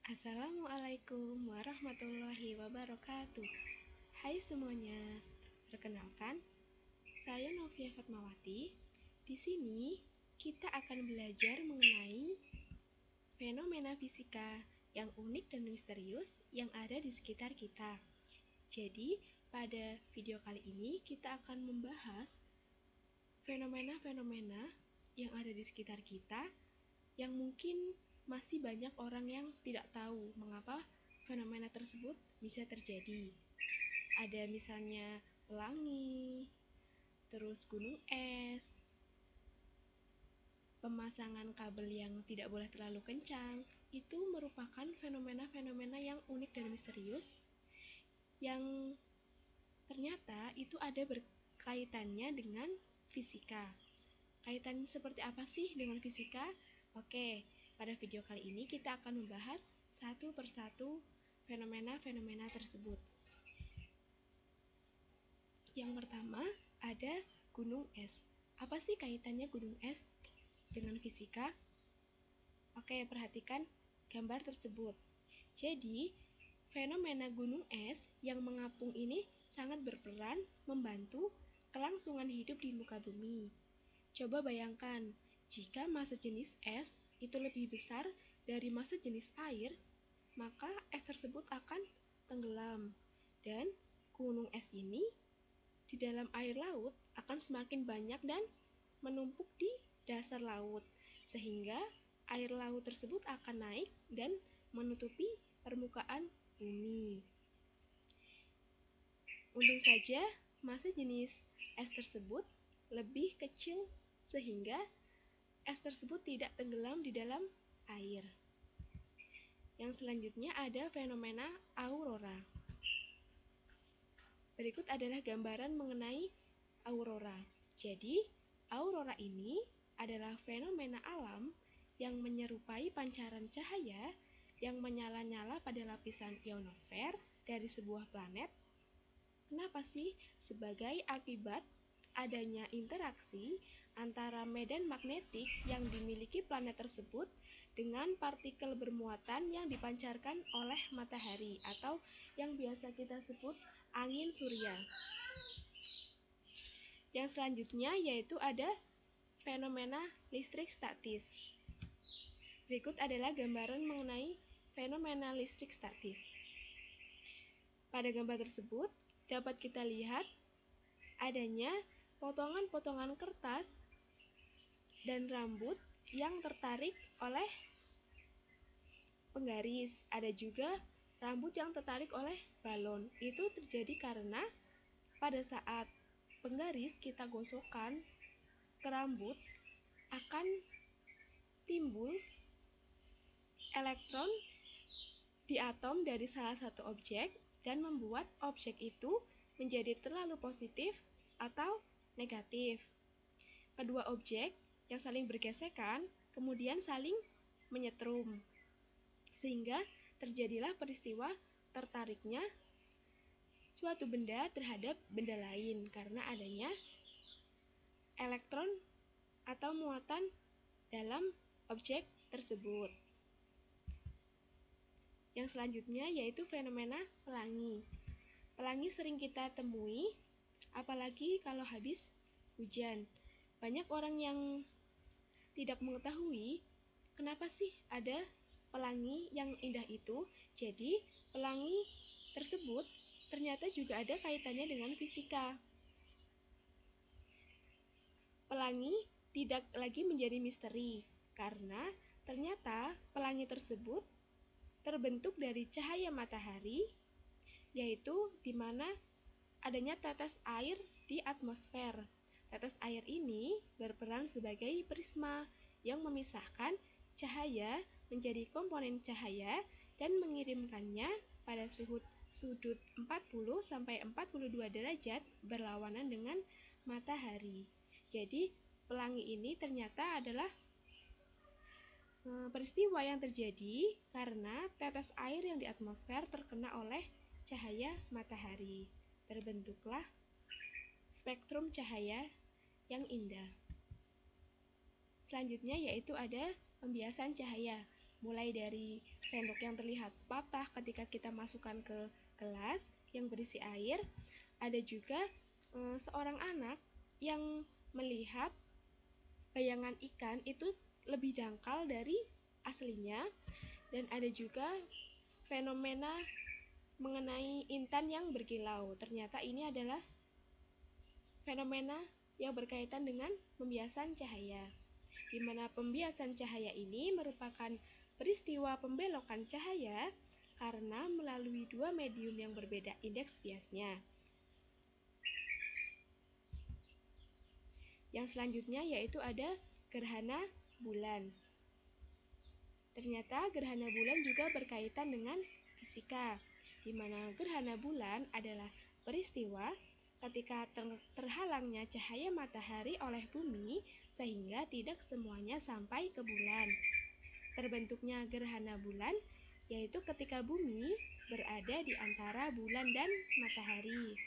Assalamualaikum warahmatullahi wabarakatuh. Hai semuanya, perkenalkan, saya Novia Fatmawati. Di sini kita akan belajar mengenai fenomena fisika yang unik dan misterius yang ada di sekitar kita. Jadi, pada video kali ini kita akan membahas fenomena-fenomena yang ada di sekitar kita yang mungkin masih banyak orang yang tidak tahu mengapa fenomena tersebut bisa terjadi. Ada misalnya pelangi, terus gunung es, pemasangan kabel yang tidak boleh terlalu kencang. Itu merupakan fenomena-fenomena yang unik dan misterius yang ternyata itu ada berkaitannya dengan fisika. Kaitan seperti apa sih dengan fisika? Oke, pada video kali ini kita akan membahas satu persatu fenomena-fenomena tersebut. Yang pertama, ada gunung es. Apa sih kaitannya gunung es dengan fisika? Oke, perhatikan gambar tersebut. Jadi, fenomena gunung es yang mengapung ini sangat berperan membantu kelangsungan hidup di muka bumi. Coba bayangkan, jika massa jenis es itu lebih besar dari massa jenis air, maka es tersebut akan tenggelam. Dan gunung es ini di dalam air laut akan semakin banyak dan menumpuk di dasar laut, sehingga air laut tersebut akan naik dan menutupi permukaan bumi. Untung saja massa jenis es tersebut lebih kecil sehingga es tersebut tidak tenggelam di dalam air. Yang selanjutnya ada fenomena aurora. Berikut adalah gambaran mengenai aurora. Jadi, aurora ini adalah fenomena alam yang menyerupai pancaran cahaya yang menyala-nyala pada lapisan ionosfer dari sebuah planet. Kenapa sih? Sebagai akibat adanya interaksi antara medan magnetik yang dimiliki planet tersebut dengan partikel bermuatan yang dipancarkan oleh matahari atau yang biasa kita sebut angin surya. Yang selanjutnya yaitu ada fenomena listrik statis. Berikut adalah gambaran mengenai fenomena listrik statis. Pada gambar tersebut dapat kita lihat adanya potongan-potongan kertas dan rambut yang tertarik oleh penggaris. Ada juga rambut yang tertarik oleh balon. Itu terjadi karena pada saat penggaris kita gosokkan ke rambut akan timbul elektron di atom dari salah satu objek dan membuat objek itu menjadi terlalu positif atau negatif. Kedua objek yang saling bergesekan kemudian saling menyetrum, sehingga terjadilah peristiwa tertariknya suatu benda terhadap benda lain karena adanya elektron atau muatan dalam objek tersebut. Yang selanjutnya yaitu fenomena pelangi. Pelangi sering kita temui, apalagi kalau habis hujan. Banyak orang yang tidak mengetahui kenapa sih ada pelangi yang indah itu. Jadi, pelangi tersebut ternyata juga ada kaitannya dengan fisika. Pelangi tidak lagi menjadi misteri karena ternyata pelangi tersebut terbentuk dari cahaya matahari, yaitu di mana adanya tetes air di atmosfer. Tetes air ini berperan sebagai prisma yang memisahkan cahaya menjadi komponen cahaya dan mengirimkannya pada sudut 40-42 derajat berlawanan dengan matahari. Jadi, pelangi ini ternyata adalah peristiwa yang terjadi karena tetes air yang di atmosfer terkena oleh cahaya matahari. Terbentuklah spektrum cahaya yang indah. Selanjutnya yaitu ada pembiasan cahaya. mulai dari sendok yang terlihat patah ketika kita masukkan ke gelas yang berisi air. Ada juga seorang anak yang melihat bayangan ikan itu lebih dangkal dari aslinya, dan ada juga fenomena mengenai intan yang berkilau. Ternyata ini adalah fenomena yang berkaitan dengan pembiasan cahaya, di mana pembiasan cahaya ini merupakan peristiwa pembelokan cahaya karena melalui dua medium yang berbeda indeks biasnya. Yang selanjutnya yaitu ada gerhana bulan. Ternyata gerhana bulan juga berkaitan dengan fisika, di mana gerhana bulan adalah peristiwa ketika terhalangnya cahaya matahari oleh bumi sehingga tidak semuanya sampai ke bulan. Terbentuknya gerhana bulan yaitu ketika bumi berada di antara bulan dan matahari.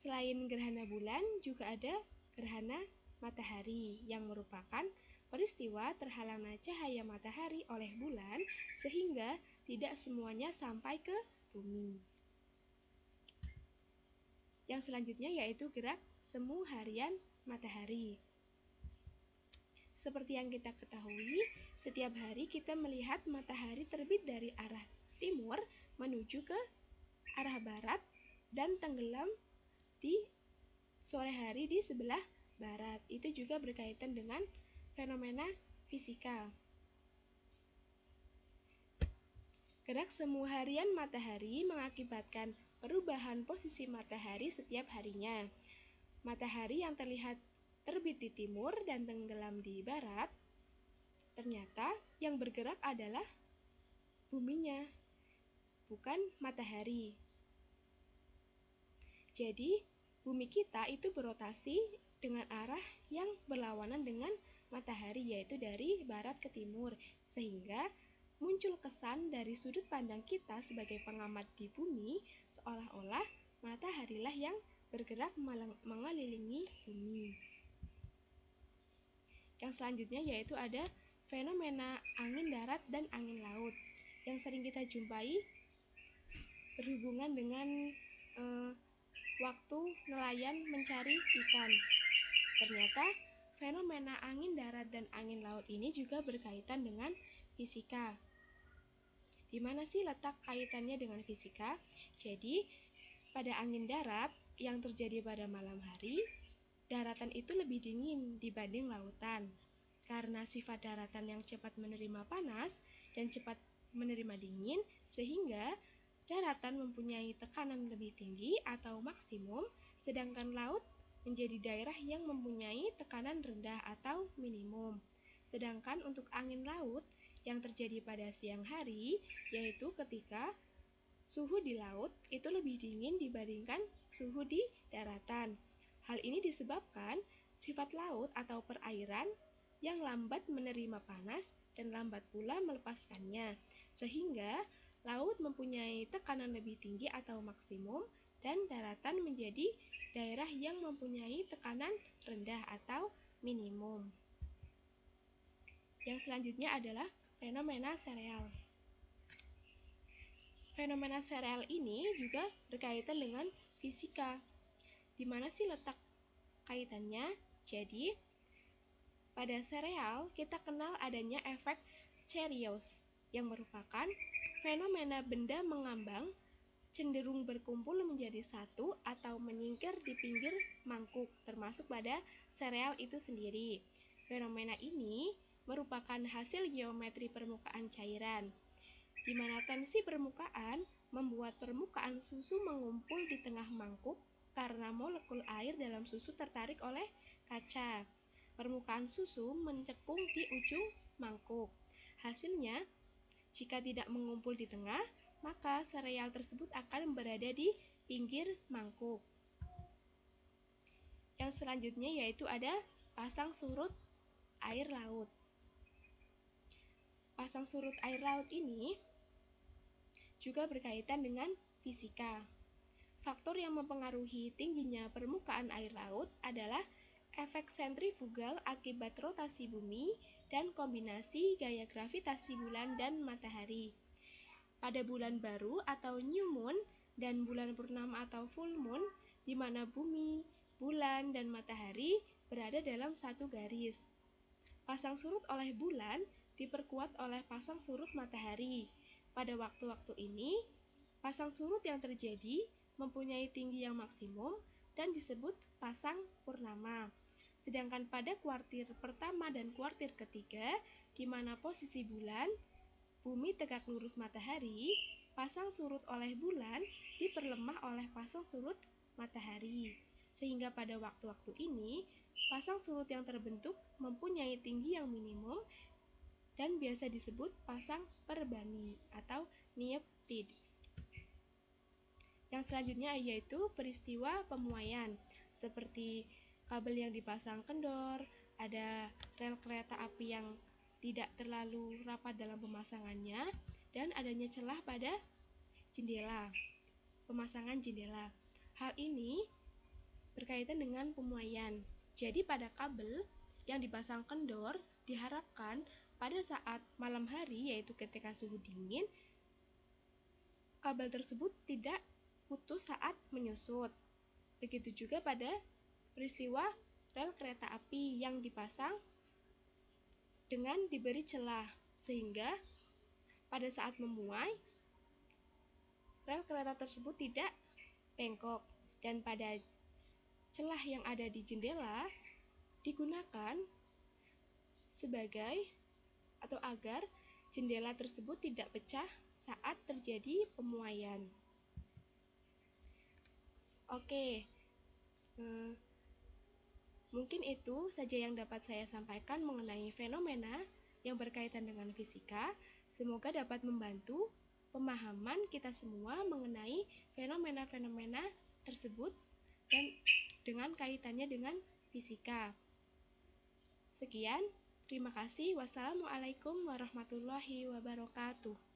Selain gerhana bulan, juga ada gerhana matahari yang merupakan peristiwa terhalangnya cahaya matahari oleh bulan sehingga tidak semuanya sampai ke bumi. Yang selanjutnya yaitu gerak semu harian matahari. Seperti yang kita ketahui, setiap hari kita melihat matahari terbit dari arah timur menuju ke arah barat dan tenggelam di sore hari di sebelah barat. Itu juga berkaitan dengan fenomena fisika. Gerak semu harian matahari mengakibatkan perubahan posisi matahari setiap harinya. Matahari yang terlihat terbit di timur dan tenggelam di barat, ternyata yang bergerak adalah buminya, bukan matahari. Jadi, bumi kita itu berotasi dengan arah yang berlawanan dengan matahari, yaitu dari barat ke timur, sehingga muncul kesan dari sudut pandang kita sebagai pengamat di bumi seolah-olah mataharilah yang bergerak mengelilingi bumi. Yang selanjutnya yaitu ada fenomena angin darat dan angin laut yang sering kita jumpai berhubungan dengan waktu nelayan mencari ikan. Ternyata fenomena angin darat dan angin laut ini juga berkaitan dengan fisika. Di mana sih letak kaitannya dengan fisika? Jadi, pada angin darat yang terjadi pada malam hari, daratan itu lebih dingin dibanding lautan. Karena sifat daratan yang cepat menerima panas dan cepat menerima dingin, sehingga daratan mempunyai tekanan lebih tinggi atau maksimum, sedangkan laut menjadi daerah yang mempunyai tekanan rendah atau minimum. Sedangkan untuk angin laut yang terjadi pada siang hari, yaitu ketika suhu di laut itu lebih dingin dibandingkan suhu di daratan. Hal ini disebabkan sifat laut atau perairan yang lambat menerima panas dan lambat pula melepaskannya, sehingga laut mempunyai tekanan lebih tinggi atau maksimum dan daratan menjadi daerah yang mempunyai tekanan rendah atau minimum. Yang selanjutnya adalah fenomena sereal. Fenomena sereal ini juga berkaitan dengan fisika. Di mana sih letak kaitannya? Jadi, pada sereal kita kenal adanya efek Chereos yang merupakan fenomena benda mengambang cenderung berkumpul menjadi satu atau menyingkir di pinggir mangkuk, termasuk pada sereal itu sendiri. Fenomena ini merupakan hasil geometri permukaan cairan, di mana tensi permukaan membuat permukaan susu mengumpul di tengah mangkuk karena molekul air dalam susu tertarik oleh kaca. Permukaan susu mencekung di ujung mangkuk. Hasilnya, jika tidak mengumpul di tengah, maka sereal tersebut akan berada di pinggir mangkuk. Yang selanjutnya yaitu ada pasang surut air laut. Pasang surut air laut ini juga berkaitan dengan fisika. Faktor yang mempengaruhi tingginya permukaan air laut adalah efek sentrifugal akibat rotasi bumi dan kombinasi gaya gravitasi bulan dan matahari. Pada bulan baru atau new moon dan bulan purnama atau full moon, di mana bumi, bulan, dan matahari berada dalam satu garis. Pasang surut oleh bulan diperkuat oleh pasang surut matahari. Pada waktu-waktu ini, pasang surut yang terjadi mempunyai tinggi yang maksimum dan disebut pasang purnama. Sedangkan pada kuartir pertama dan kuartir ketiga, di mana posisi bulan, bumi tegak lurus matahari, pasang surut oleh bulan diperlemah oleh pasang surut matahari. Sehingga pada waktu-waktu ini, pasang surut yang terbentuk mempunyai tinggi yang minimum dan biasa disebut pasang perbani atau neoptid. Yang selanjutnya yaitu peristiwa pemuaian, seperti kabel yang dipasang kendor, ada rel kereta api yang tidak terlalu rapat dalam pemasangannya, dan adanya celah pada jendela, pemasangan jendela. Hal ini berkaitan dengan pemuaian. Jadi pada kabel yang dipasang kendor diharapkan pada saat malam hari, yaitu ketika suhu dingin, kabel tersebut tidak putus saat menyusut. Begitu juga pada peristiwa rel kereta api yang dipasang dengan diberi celah, sehingga pada saat memuai, rel kereta tersebut tidak bengkok. Dan pada celah yang ada di jendela digunakan sebagai atau agar jendela tersebut tidak pecah saat terjadi pemuaian. Oke, mungkin itu saja yang dapat saya sampaikan mengenai fenomena yang berkaitan dengan fisika. Semoga dapat membantu pemahaman kita semua mengenai fenomena-fenomena tersebut dan dengan kaitannya dengan fisika. Sekian, terima kasih. Wassalamualaikum warahmatullahi wabarakatuh.